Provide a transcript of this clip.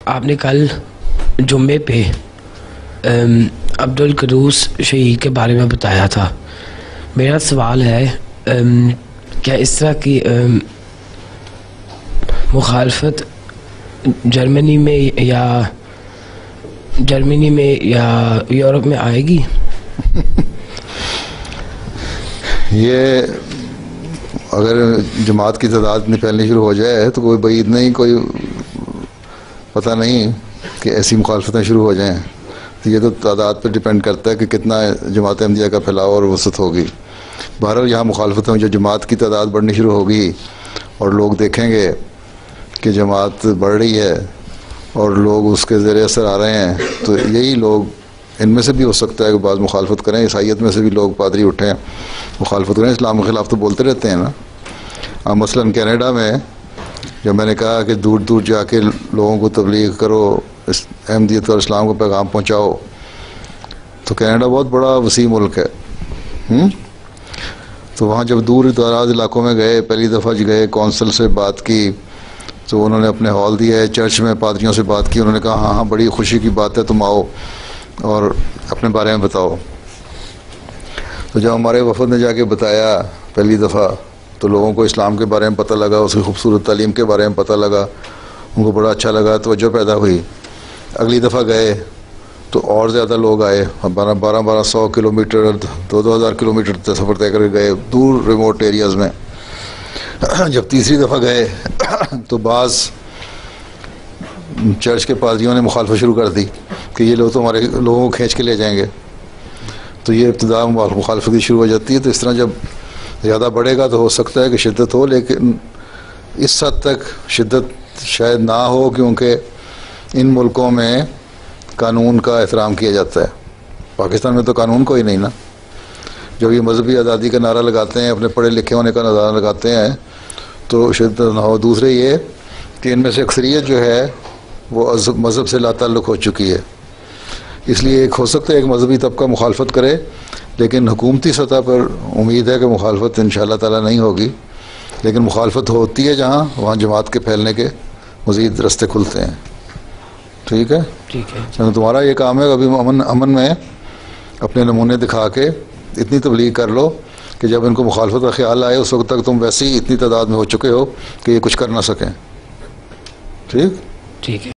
आपने कल जुम्मे पे अब्दुल कदूस शहीद के बारे में बताया था। मेरा सवाल है, क्या इस तरह की मुखालफत जर्मनी में या यूरोप में आएगी? ये अगर जमात की तादाद निकलनी शुरू हो जाए तो कोई बईद नहीं, कोई पता नहीं कि ऐसी मुखालफतें शुरू हो जाएं। तो ये तो तादाद पर डिपेंड करता है कि कितना जमात अहमदिया का फैलाव और वसत होगी। बहरहाल यहाँ मुखालफतों में जो जमात की तादाद बढ़नी शुरू होगी और लोग देखेंगे कि जमात बढ़ रही है और लोग उसके ज़रिए असर आ रहे हैं, तो यही लोग, इनमें से भी हो सकता है कि बाद मुखालफत करें। ईसाइयत में से भी लोग पादरी उठें, मुखालफत करें। इस्लाम के ख़िलाफ़ तो बोलते रहते हैं ना। अब मसलन कनाडा में जब मैंने कहा कि दूर दूर जाके लोगों को तबलीग करो, अहमदियत और इस्लाम को पैगाम पहुँचाओ, तो कनाडा बहुत बड़ा वसी मुल्क है। तो वहाँ जब दूर दराज इलाकों में गए, पहली दफ़ा गए, कौंसल से बात की, तो उन्होंने अपने हॉल दिया है, चर्च में पादरियों से बात की। उन्होंने कहा हाँ हाँ बड़ी खुशी की बात है, तुम आओ और अपने बारे में बताओ। तो जब हमारे वफद ने जाके बताया पहली दफ़ा, तो लोगों को इस्लाम के बारे में पता लगा, उसकी खूबसूरत तालीम के बारे में पता लगा, उनको बड़ा अच्छा लगा, तवज्जो पैदा हुई। अगली दफ़ा गए तो और ज़्यादा लोग आए, 1200 किलोमीटर 2000 किलोमीटर सफ़र तय करके गए दूर रिमोट एरियाज़ में। जब तीसरी दफ़ा गए तो बाज़ चर्च के पादरियों ने मुखालफत शुरू कर दी कि ये लोग तो हमारे लोगों को खींच के ले जाएंगे। तो ये इब्तिदा मुखालफत की शुरू हो जाती है। तो इस तरह जब ज़्यादा बढ़ेगा तो हो सकता है कि शिद्दत हो, लेकिन इस हद तक शिद्दत शायद ना हो, क्योंकि इन मुल्कों में कानून का एहतराम किया जाता है। पाकिस्तान में तो कानून कोई नहीं ना। जब ये मजहबी आज़ादी का नारा लगाते हैं, अपने पढ़े लिखे होने का नारा लगाते हैं, तो शिद्दत ना हो। दूसरे ये कि इनमें से अक्सरियत जो है वो मज़हब से लाताल्लुक़ हो चुकी है। इसलिए एक हो सकता है एक मजहबी तबका मुखालफत करे, लेकिन हुकूमती सतह पर उम्मीद है कि मुखालफत इंशाअल्लाह ताला नहीं होगी। लेकिन मुखालफत होती है जहाँ, वहाँ जमात के फैलने के मज़ीद रास्ते खुलते हैं। ठीक है, ठीक है। तो तुम्हारा ये काम है अभी अमन में अपने नमूने दिखा के इतनी तबलीग कर लो कि जब इनको मुखालफत का ख्याल आए उस वक्त तक तुम वैसे ही इतनी तादाद में हो चुके हो कि ये कुछ कर ना सकें। ठीक है।